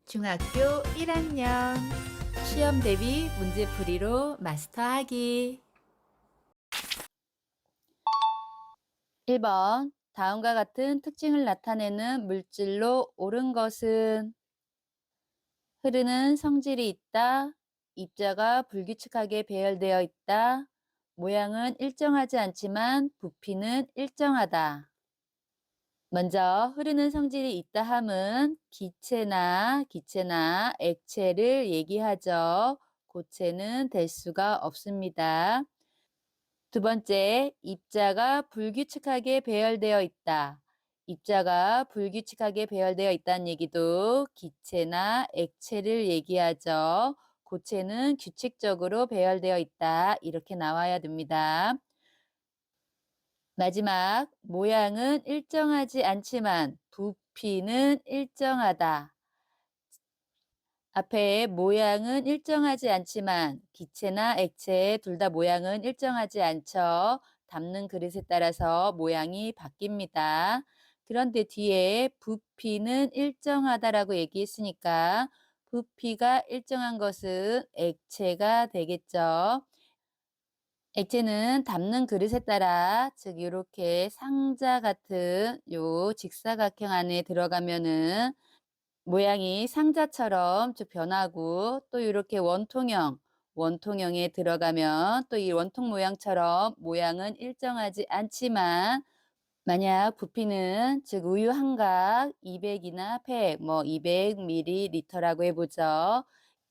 중학교 1학년 시험 대비 문제풀이로 마스터하기. 1번 다음과 같은 특징을 나타내는 물질로 옳은 것은 흐르는 성질이 있다, 입자가 불규칙하게 배열되어 있다, 모양은 일정하지 않지만 부피는 일정하다. 먼저 흐르는 성질이 있다 함은 기체나 액체를 얘기하죠. 고체는 될 수가 없습니다. 두 번째, 입자가 불규칙하게 배열되어 있다. 입자가 불규칙하게 배열되어 있다는 얘기도 기체나 액체를 얘기하죠. 고체는 규칙적으로 배열되어 있다. 이렇게 나와야 됩니다. 마지막, 모양은 일정하지 않지만 부피는 일정하다. 앞에 모양은 일정하지 않지만 기체나 액체 둘 다 모양은 일정하지 않죠. 담는 그릇에 따라서 모양이 바뀝니다. 그런데 뒤에 부피는 일정하다라고 얘기했으니까 부피가 일정한 것은 액체가 되겠죠. 액체는 담는 그릇에 따라 즉 이렇게 상자 같은 요 직사각형 안에 들어가면은 모양이 상자처럼 쭉 변하고 또 이렇게 원통형에 들어가면 또 이 원통 모양처럼 모양은 일정하지 않지만 만약 부피는 즉 우유 한 각 200이나 100, 뭐 200ml라고 해보죠.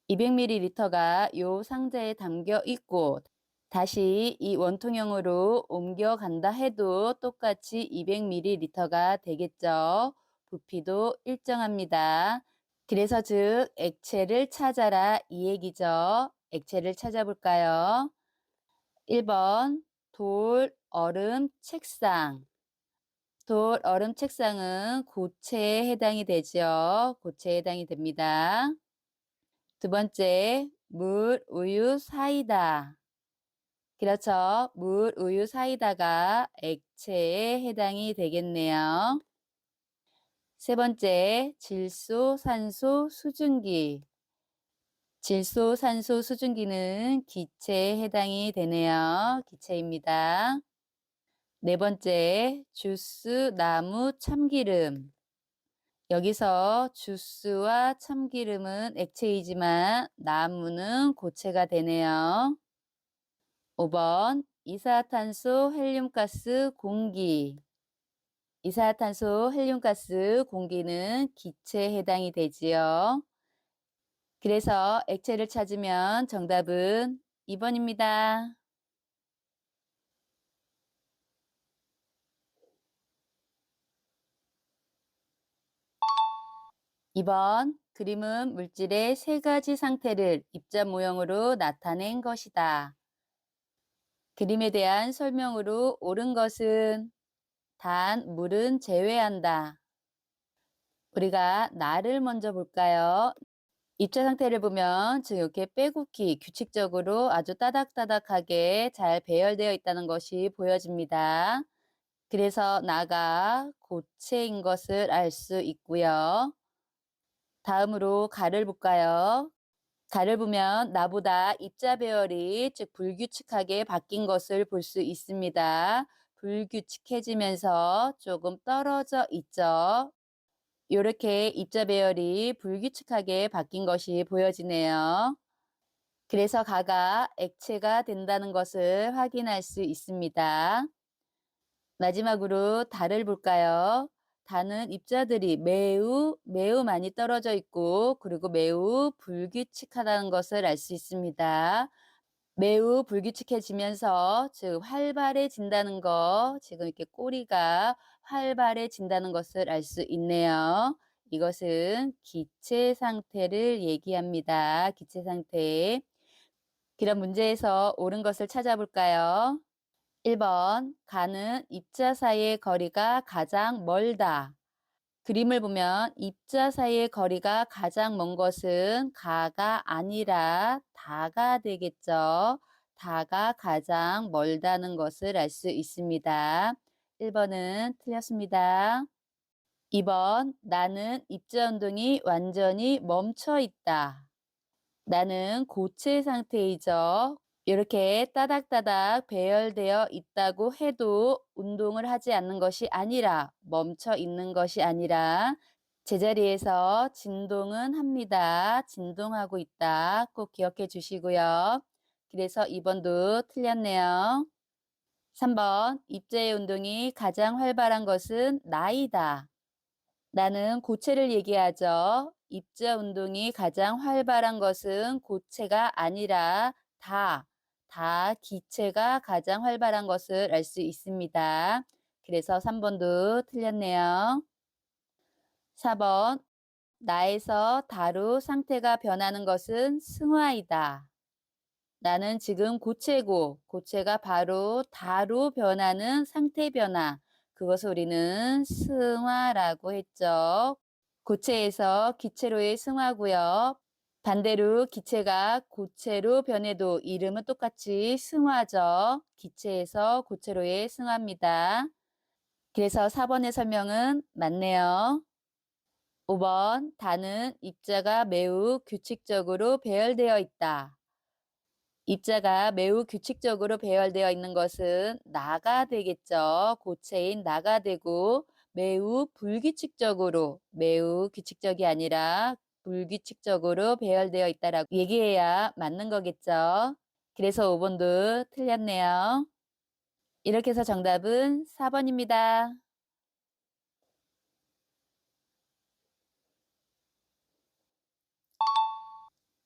200ml가 요 상자에 담겨 있고 다시 이 원통형으로 옮겨간다 해도 똑같이 200ml가 되겠죠. 부피도 일정합니다. 그래서 즉 액체를 찾아라 이 얘기죠. 액체를 찾아볼까요? 1번 돌, 얼음, 책상. 돌, 얼음, 책상은 고체에 해당이 되죠. 고체에 해당이 됩니다. 두 번째, 물, 우유, 사이다. 그렇죠. 물, 우유, 사이다가 액체에 해당이 되겠네요. 세 번째, 질소, 산소, 수증기. 질소, 산소, 수증기는 기체에 해당이 되네요. 기체입니다. 네 번째, 주스, 나무, 참기름. 여기서 주스와 참기름은 액체이지만 나무는 고체가 되네요. 5번, 이산화탄소, 헬륨가스, 공기. 이산화탄소, 헬륨가스, 공기는 기체에 해당이 되지요. 그래서 액체를 찾으면 정답은 2번입니다. 2번, 그림은 물질의 세 가지 상태를 입자 모형으로 나타낸 것이다. 그림에 대한 설명으로 옳은 것은 단 물은 제외한다. 우리가 나를 먼저 볼까요? 입자 상태를 보면 즉 이렇게 빼곡히 규칙적으로 아주 따닥따닥하게 잘 배열되어 있다는 것이 보여집니다. 그래서 나가 고체인 것을 알 수 있고요. 다음으로 가를 볼까요? 가를 보면 나보다 입자 배열이 즉 불규칙하게 바뀐 것을 볼 수 있습니다. 불규칙해지면서 조금 떨어져 있죠. 이렇게 입자 배열이 불규칙하게 바뀐 것이 보여지네요. 그래서 가가 액체가 된다는 것을 확인할 수 있습니다. 마지막으로 달을 볼까요? 달은 입자들이 매우 많이 떨어져 있고 그리고 매우 불규칙하다는 것을 알 수 있습니다. 매우 불규칙해지면서 즉 활발해진다는 거, 지금 이렇게 꼬리가 활발해진다는 것을 알 수 있네요. 이것은 기체 상태를 얘기합니다. 기체 상태. 그럼 문제에서 옳은 것을 찾아볼까요? 1번, 가는 입자 사이의 거리가 가장 멀다. 그림을 보면 입자 사이의 거리가 가장 먼 것은 가가 아니라 다가 되겠죠. 다가 가장 멀다는 것을 알 수 있습니다. 1번은 틀렸습니다. 2번 나는 입자 운동이 완전히 멈춰 있다. 나는 고체 상태이죠. 이렇게 따닥따닥 배열되어 있다고 해도 운동을 하지 않는 것이 아니라 멈춰 있는 것이 아니라 제자리에서 진동은 합니다. 진동하고 있다. 꼭 기억해 주시고요. 그래서 2번도 틀렸네요. 3번 입자의 운동이 가장 활발한 것은 나이다. 나는 고체를 얘기하죠. 입자 운동이 가장 활발한 것은 고체가 아니라 다 기체가 가장 활발한 것을 알 수 있습니다. 그래서 3번도 틀렸네요. 4번 나에서 다로 상태가 변하는 것은 승화이다. 나는 지금 고체고 고체가 바로 다로 변하는 상태 변화. 그것을 우리는 승화라고 했죠. 고체에서 기체로의 승화고요. 반대로 기체가 고체로 변해도 이름은 똑같이 승화죠. 기체에서 고체로의 승화입니다. 그래서 4번의 설명은 맞네요. 5번 다는 입자가 매우 규칙적으로 배열되어 있다. 입자가 매우 규칙적으로 배열되어 있는 것은 나가 되겠죠. 고체인 나가 되고 매우 규칙적이 아니라 불규칙적으로 배열되어 있다라고 얘기해야 맞는 거겠죠. 그래서 5번도 틀렸네요. 이렇게 해서 정답은 4번입니다.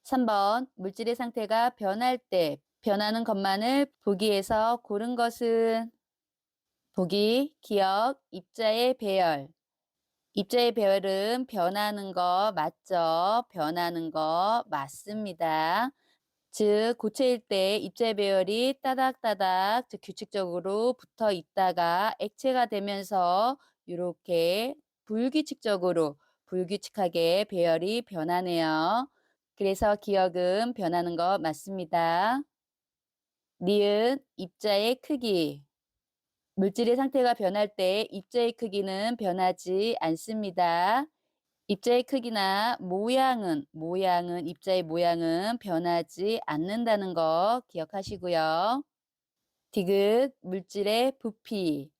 3번 물질의 상태가 변할 때 변하는 것만을 보기에서 고른 것은 보기, 기억, 입자의 배열. 입자의 배열은 변하는 거 맞죠? 변하는 거 맞습니다. 즉 고체일 때 입자의 배열이 따닥따닥 즉 규칙적으로 붙어 있다가 액체가 되면서 이렇게 불규칙하게 배열이 변하네요. 그래서 기억은 변하는 거 맞습니다. 니은 입자의 크기. 물질의 상태가 변할 때 입자의 크기는 변하지 않습니다. 입자의 크기나 모양은 입자의 모양은 변하지 않는다는 거 기억하시고요. 디귿 물질의 부피.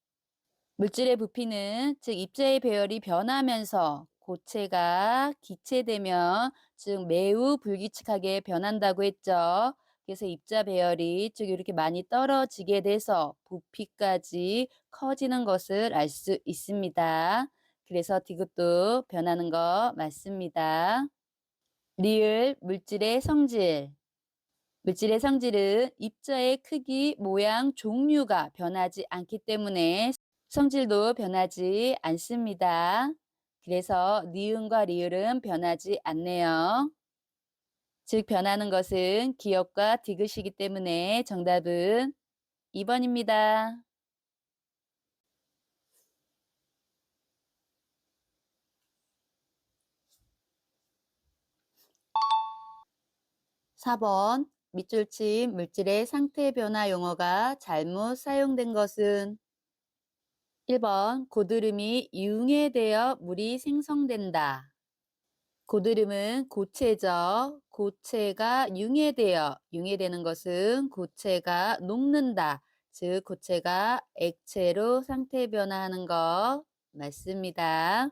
물질의 부피는 즉 입자의 배열이 변하면서 고체가 기체되면 즉 매우 불규칙하게 변한다고 했죠. 그래서 입자 배열이 쭉 이렇게 많이 떨어지게 돼서 부피까지 커지는 것을 알 수 있습니다. 그래서 디귿도 변하는 거 맞습니다. 리을 물질의 성질. 물질의 성질은 입자의 크기, 모양, 종류가 변하지 않기 때문에 성질도 변하지 않습니다. 그래서 니은과 리을은 변하지 않네요. 즉 변하는 것은 기억과 디귿이기 때문에 정답은 2번입니다. 4번 밑줄친 물질의 상태 변화 용어가 잘못 사용된 것은 1번 고드름이 융해되어 물이 생성된다. 고드름은 고체죠. 고체가 융해되는 것은 고체가 녹는다. 즉 고체가 액체로 상태 변화하는 것 맞습니다.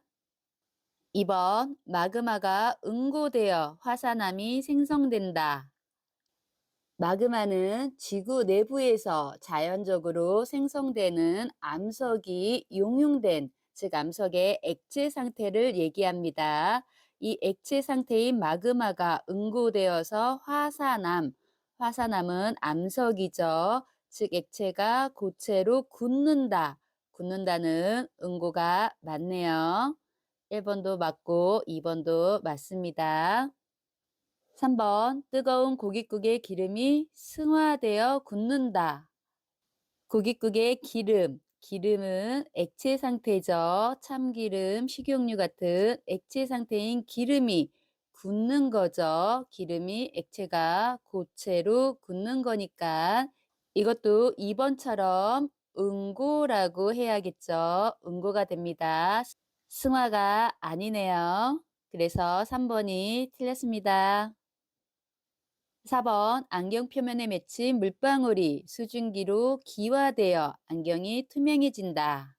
2번 마그마가 응고되어 화산암이 생성된다. 마그마는 지구 내부에서 자연적으로 생성되는 암석이 용융된, 즉 암석의 액체 상태를 얘기합니다. 이 액체 상태인 마그마가 응고되어서 화산암은 암석이죠. 즉 액체가 고체로 굳는다는 응고가 맞네요. 1번도 맞고 2번도 맞습니다. 3번 뜨거운 고깃국의 기름이 승화되어 굳는다. 고깃국의 기름은 액체 상태죠. 참기름, 식용유 같은 액체 상태인 기름이 굳는 거죠. 기름이 액체가 고체로 굳는 거니까 이것도 2번처럼 응고라고 해야겠죠. 응고가 됩니다. 승화가 아니네요. 그래서 3번이 틀렸습니다. 4번 안경 표면에 맺힌 물방울이 수증기로 기화되어 안경이 투명해진다.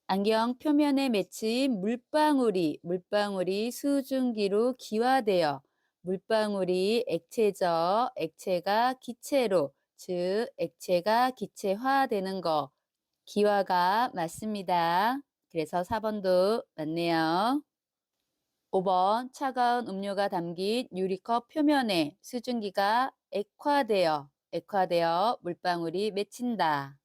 안경 표면에 맺힌 물방울이 수증기로 기화되어 물방울이 액체죠. 액체가 기체로, 즉 액체가 기체화되는 거. 기화가 맞습니다. 그래서 4번도 맞네요. 5번 차가운 음료가 담긴 유리컵 표면에 수증기가 액화되어 물방울이 맺힌다.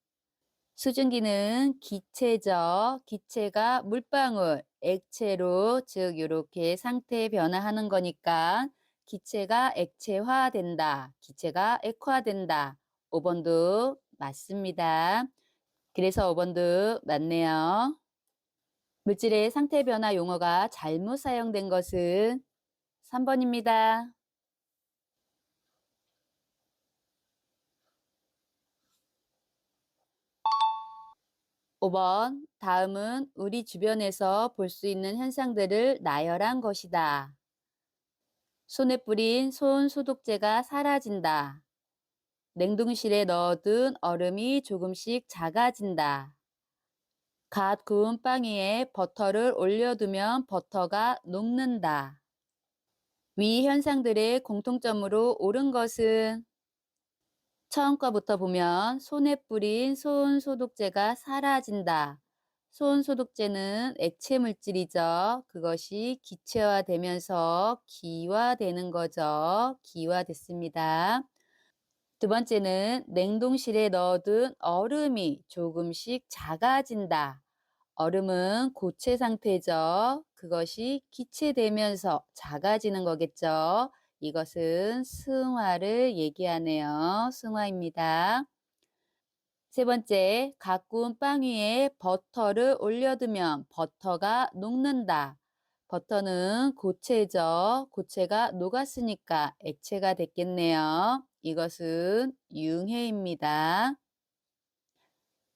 수증기는 기체죠. 기체가 물방울, 액체로, 즉 이렇게 상태 변화하는 거니까 기체가 액체화된다. 기체가 액화된다. 5번도 맞습니다. 그래서 5번도 맞네요. 물질의 상태 변화 용어가 잘못 사용된 것은 3번입니다. 5번 다음은 우리 주변에서 볼 수 있는 현상들을 나열한 것이다. 손에 뿌린 손 소독제가 사라진다. 냉동실에 넣어둔 얼음이 조금씩 작아진다. 갓 구운 빵 위에 버터를 올려두면 버터가 녹는다. 위 현상들의 공통점으로 옳은 것은 처음 거부터 보면 손에 뿌린 손 소독제가 사라진다. 손 소독제는 액체 물질이죠. 그것이 기체화되면서 기화되는 거죠. 기화됐습니다. 두 번째는 냉동실에 넣어둔 얼음이 조금씩 작아진다. 얼음은 고체 상태죠. 그것이 기체되면서 작아지는 거겠죠. 이것은 승화를 얘기하네요. 승화입니다. 세 번째, 갓 구운 빵 위에 버터를 올려두면 버터가 녹는다. 버터는 고체죠. 고체가 녹았으니까 액체가 됐겠네요. 이것은 융해입니다.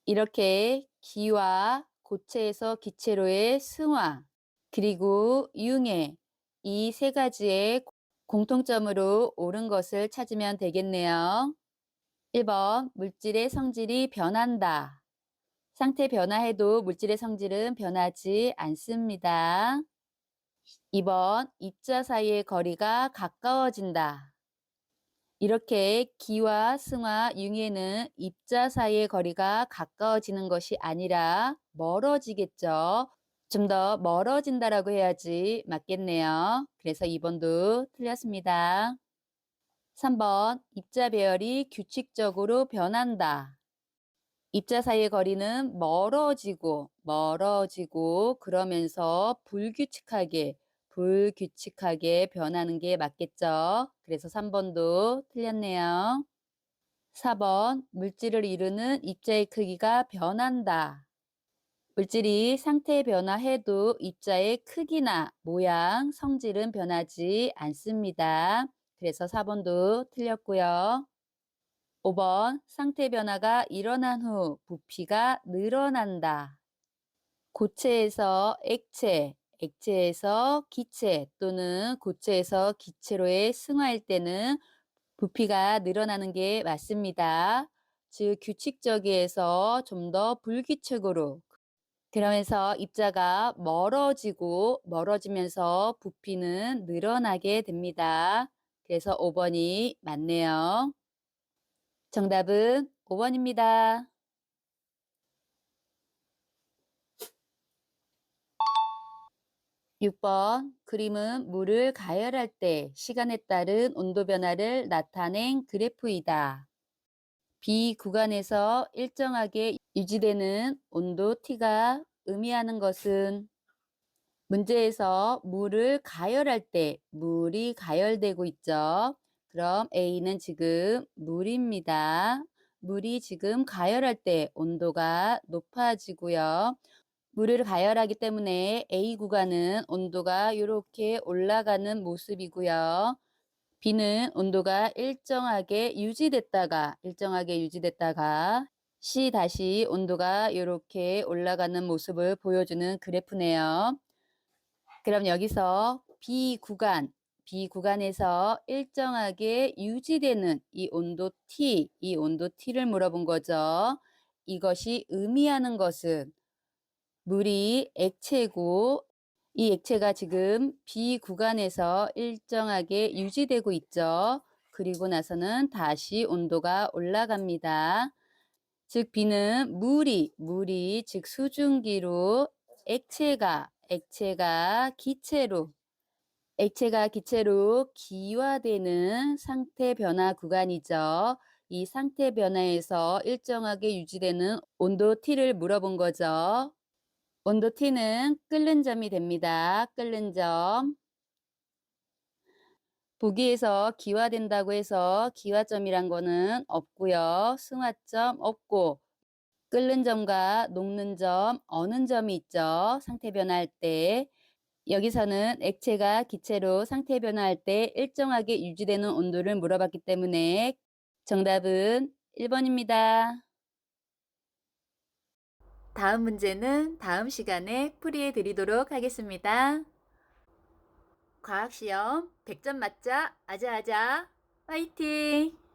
이렇게 기와 고체에서 기체로의 승화, 그리고 융해, 이 세 가지의 공통점으로 옳은 것을 찾으면 되겠네요. 1번, 물질의 성질이 변한다. 상태 변화해도 물질의 성질은 변하지 않습니다. 2번, 입자 사이의 거리가 가까워진다. 이렇게 기와 승화, 융해는 입자 사이의 거리가 가까워지는 것이 아니라 멀어지겠죠. 좀 더 멀어진다라고 해야지 맞겠네요. 그래서 2번도 틀렸습니다. 3번, 입자 배열이 규칙적으로 변한다. 입자 사이의 거리는 멀어지고 그러면서 불규칙하게 변하는 게 맞겠죠. 그래서 3번도 틀렸네요. 4번, 물질을 이루는 입자의 크기가 변한다. 물질이 상태 변화해도 입자의 크기나 모양, 성질은 변하지 않습니다. 그래서 4번도 틀렸고요. 5번, 상태 변화가 일어난 후 부피가 늘어난다. 고체에서 액체, 액체에서 기체 또는 고체에서 기체로의 승화일 때는 부피가 늘어나는 게 맞습니다. 즉 규칙적에서 좀 더 불규칙으로, 그러면서 입자가 멀어지면서 부피는 늘어나게 됩니다. 그래서 5번이 맞네요. 정답은 5번입니다. 6번, 그림은 물을 가열할 때 시간에 따른 온도 변화를 나타낸 그래프이다. B 구간에서 일정하게 유지되는 온도 T가 의미하는 것은 문제에서 물을 가열할 때 물이 가열되고 있죠. 그럼 A는 지금 물입니다. 물이 지금 가열할 때 온도가 높아지고요. 물을 가열하기 때문에 A 구간은 온도가 이렇게 올라가는 모습이고요. B는 온도가 일정하게 유지됐다가 C 다시 온도가 이렇게 올라가는 모습을 보여주는 그래프네요. 그럼 여기서 B 구간에서 일정하게 유지되는 이 온도 T를 물어본 거죠. 이것이 의미하는 것은 물이 액체고 이 액체가 지금 B 구간에서 일정하게 유지되고 있죠. 그리고 나서는 다시 온도가 올라갑니다. 즉 B는 물이 즉 수증기로 액체가 기체로 기화되는 상태 변화 구간이죠. 이 상태 변화에서 일정하게 유지되는 온도 T를 물어본 거죠. 온도 T는 끓는 점이 됩니다. 끓는 점. 보기에서 기화된다고 해서 기화점이란 거는 없고요. 승화점 없고 끓는 점과 녹는 점, 어는 점이 있죠. 상태 변화할 때. 여기서는 액체가 기체로 상태 변화할 때 일정하게 유지되는 온도를 물어봤기 때문에 정답은 1번입니다. 다음 문제는 다음 시간에 풀이해 드리도록 하겠습니다. 과학시험 100점 맞자 아자아자 화이팅!